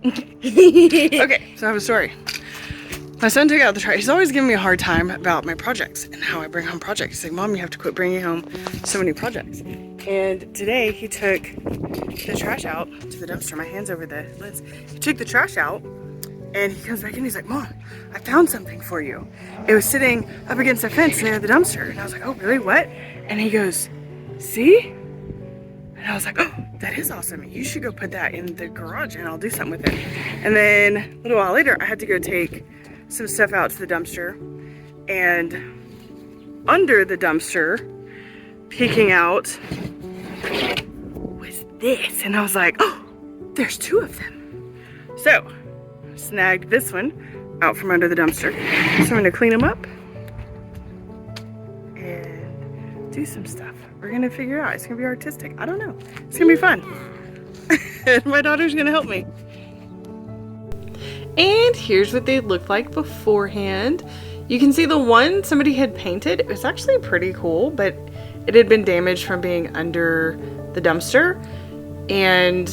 Okay, so I have a story. My son took out the trash. He's always giving me a hard time about my projects and how I bring home projects. He's like, Mom, you have to quit bringing home so many projects. And today he took the trash out to the dumpster. My hand's over the lids. He took the trash out and he comes back in. He's like, Mom, I found something for you. It was sitting up against the fence near the dumpster. And I was like, oh, really? What? And he goes, see? And I was like, oh, that is awesome. You should go put that in the garage and I'll do something with it. And then a little while later, I had to go take some stuff out to the dumpster. And under the dumpster, peeking out, was this. And I was like, oh, there's two of them. So, snagged this one out from under the dumpster. So I'm gonna clean them up and do some stuff. We're gonna figure it out. It's gonna be artistic. I don't know. It's gonna be fun. My daughter's gonna help me. And here's what they looked like beforehand. You can see the one somebody had painted. It was actually pretty cool, but it had been damaged from being under the dumpster. And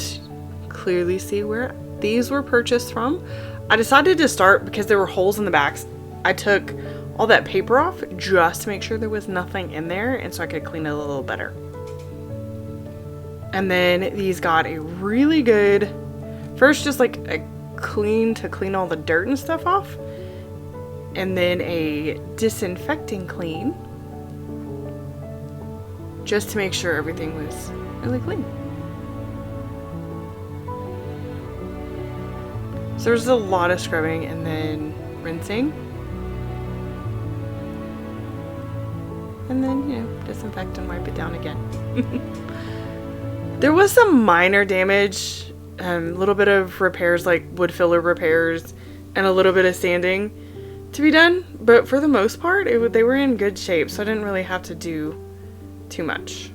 clearly see where these were purchased from. I decided to start because there were holes in the backs. I took all that paper off just to make sure there was nothing in there and so I could clean it a little better. And then these got a really good, first just like a clean to clean all the dirt and stuff off, and then a disinfecting clean just to make sure everything was really clean. So there's a lot of scrubbing and then rinsing. And then, you know, disinfect and wipe it down again. There was some minor damage, a little bit of repairs like wood filler repairs and a little bit of sanding to be done. But for the most part, they were in good shape, so I didn't really have to do too much.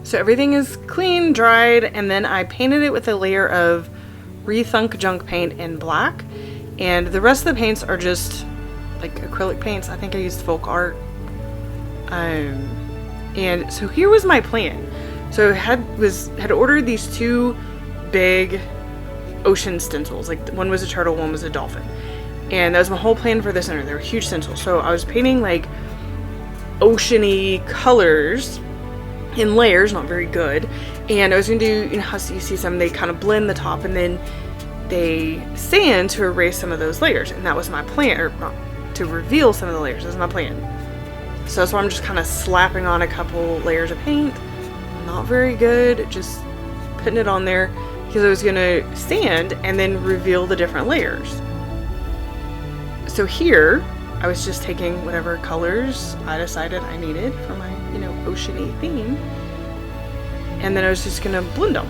So everything is clean, dried, and then I painted it with a layer of Rethunk Junk paint in black. And the rest of the paints are just like acrylic paints. I think I used Folk Art. And so here was my plan. So I had ordered these two big ocean stencils. Like one was a turtle, one was a dolphin. And that was my whole plan for the center. They were huge stencils. So I was painting like oceany colors in layers, not very good. And I was gonna do, you know how you see some, they kind of blend the top and then they sand to erase some of those layers. And that was my plan, or not, to reveal some of the layers. That was my plan. So that's why I'm just kind of slapping on a couple layers of paint. Not very good, just putting it on there because I was gonna sand and then reveal the different layers. So here, I was just taking whatever colors I decided I needed for my, you know, oceany theme. And then I was just gonna blend them.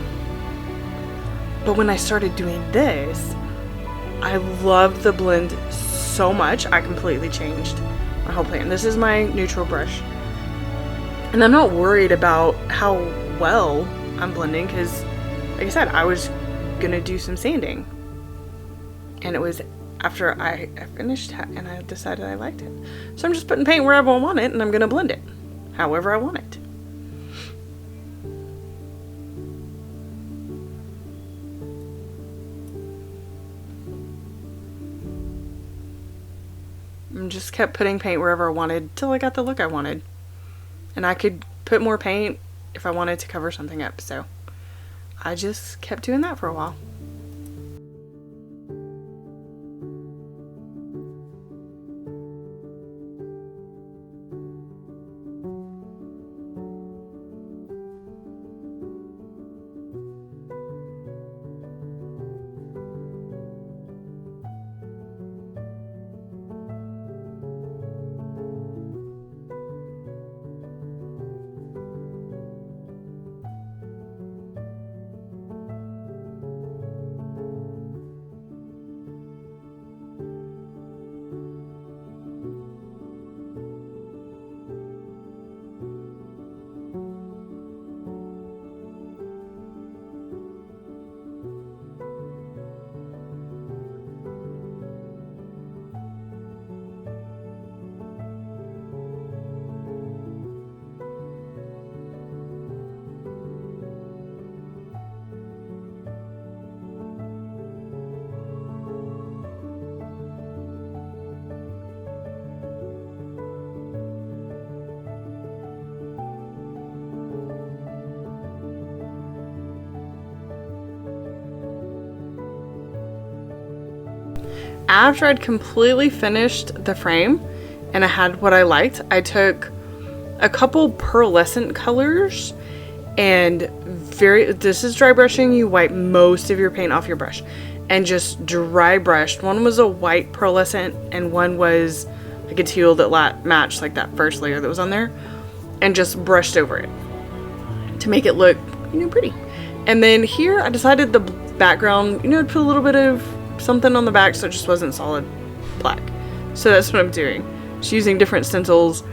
But when I started doing this, I loved the blend so much, I completely changed my whole plan. This is my neutral brush. And I'm not worried about how well I'm blending because, like I said, I was gonna do some sanding. And it was after I finished and I decided I liked it. So I'm just putting paint wherever I want it and I'm gonna blend it however I want it. I just kept putting paint wherever I wanted till I got the look I wanted. And I could put more paint if I wanted to cover something up, so I just kept doing that for a while. after I'd completely finished the frame and I had what I liked, I took a couple pearlescent colors and this is dry brushing. You wipe most of your paint off your brush and just dry brushed. One was a white pearlescent and one was like a teal that matched like that first layer that was on there, and just brushed over it to make it look, pretty. And then here I decided the background, put a little bit of something on the back so it just wasn't solid black. So that's what I'm doing. Just using different stencils.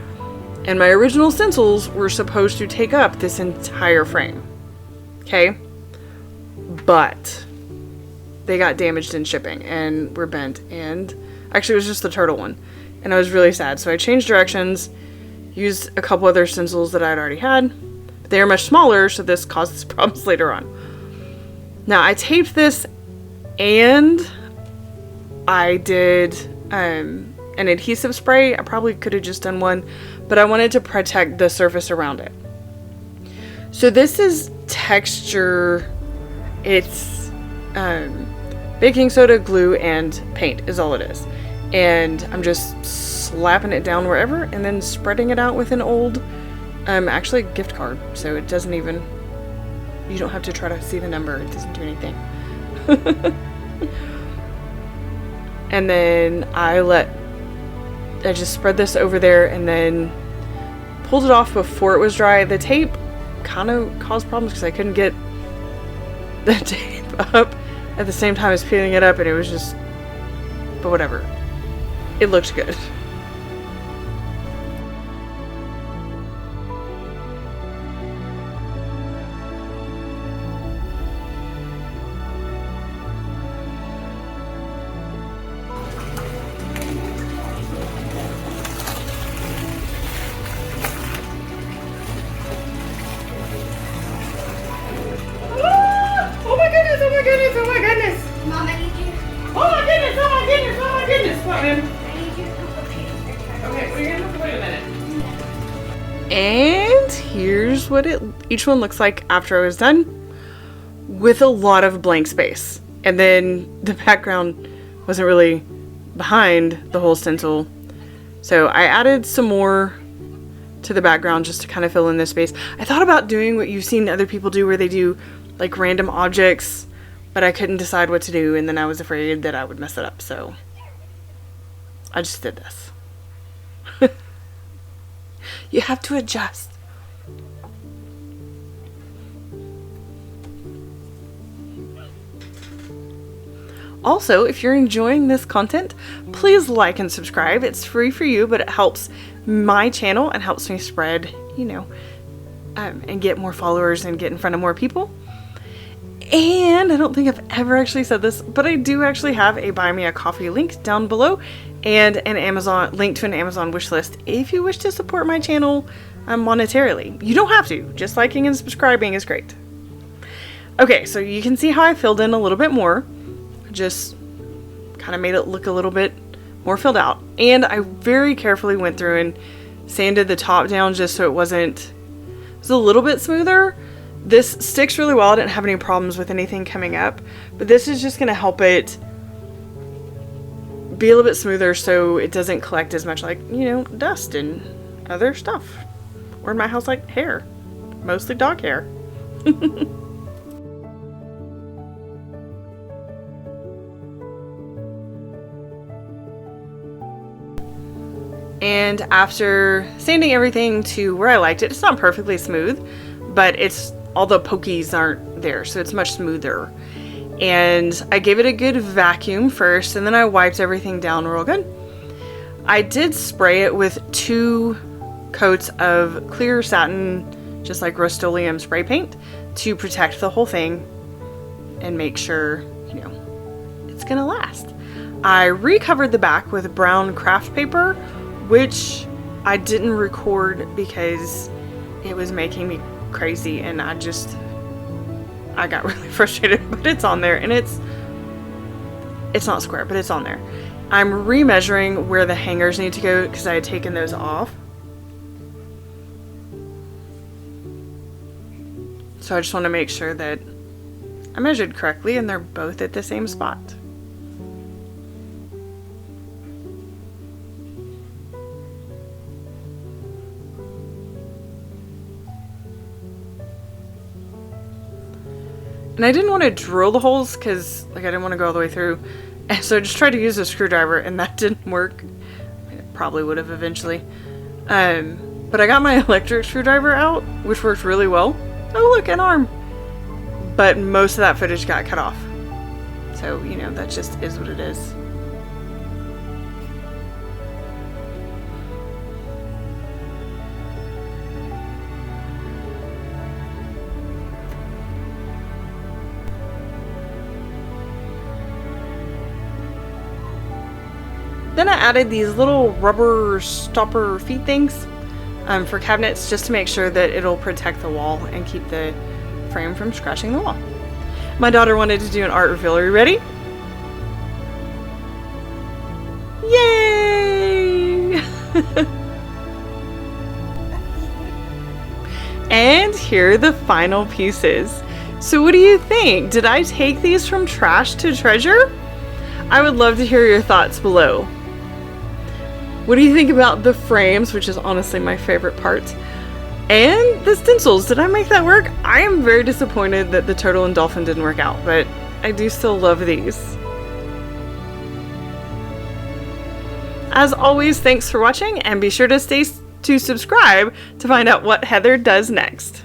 And my original stencils were supposed to take up this entire frame. Okay? But they got damaged in shipping and were bent. And actually it was just the turtle one. And I was really sad. So I changed directions, used a couple other stencils that I'd already had. But they are much smaller, so this causes problems later on. Now I taped this and I did an adhesive spray. I probably could have just done one, but I wanted to protect the surface around it. So this is texture. It's baking soda, glue, and paint is all it is. And I'm just slapping it down wherever and then spreading it out with an old, actually gift card. So it doesn't even, you don't have to try to see the number. It doesn't do anything. And then I just spread this over there and then pulled it off before it was dry. The tape kind of caused problems because I couldn't get the tape up at the same time as peeling it up, and it was just, but whatever. It looked good. Mom, I need you. Oh my goodness, oh my goodness, oh my goodness. What, man? I need you to put paper. Okay, we're gonna have to wait a minute. And here's what each one looks like after I was done, with a lot of blank space. And then the background wasn't really behind the whole stencil. So I added some more to the background just to kind of fill in this space. I thought about doing what you've seen other people do where they do like random objects, but I couldn't decide what to do, and then I was afraid that I would mess it up, so I just did this. You have to adjust. Also, if you're enjoying this content, please like and subscribe. It's free for you, but it helps my channel and helps me spread, and get more followers and get in front of more people. And I don't think I've ever actually said this, but I do actually have a Buy Me a Coffee link down below and an Amazon link to an Amazon wish list if you wish to support my channel monetarily. You don't have to, just liking and subscribing is great. Okay, so you can see how I filled in a little bit more, just kind of made it look a little bit more filled out. And I very carefully went through and sanded the top down just so it was a little bit smoother. This sticks really well. I didn't have any problems with anything coming up, but this is just going to help it be a little bit smoother so it doesn't collect as much like, dust and other stuff. Or in my house, like hair. Mostly dog hair. And after sanding everything to where I liked it, it's not perfectly smooth, but all the pokies aren't there, so it's much smoother. And I gave it a good vacuum first, and then I wiped everything down real good. I did spray it with 2 coats of clear satin, just like Rust-Oleum spray paint, to protect the whole thing and make sure, it's gonna last. I recovered the back with brown craft paper, which I didn't record because it was making me crazy, and I got really frustrated, but it's on there, and it's not square, but it's on there. I'm remeasuring where the hangers need to go because I had taken those off. So I just want to make sure that I measured correctly and they're both at the same spot. And I didn't want to drill the holes because like I didn't want to go all the way through. And so I just tried to use a screwdriver and that didn't work. I mean, it probably would have eventually. But I got my electric screwdriver out, which worked really well. Oh look, an arm. But most of that footage got cut off. So, you know, that just is what it is. Then I added these little rubber stopper feet things for cabinets just to make sure that it'll protect the wall and keep the frame from scratching the wall. My daughter wanted to do an art reveal. Are you ready? Yay! And here are the final pieces. So what do you think? Did I take these from trash to treasure? I would love to hear your thoughts below. What do you think about the frames, which is honestly my favorite part? And the stencils, did I make that work? I am very disappointed that the turtle and dolphin didn't work out, but I do still love these. As always, thanks for watching, and be sure to subscribe to find out what Heather does next.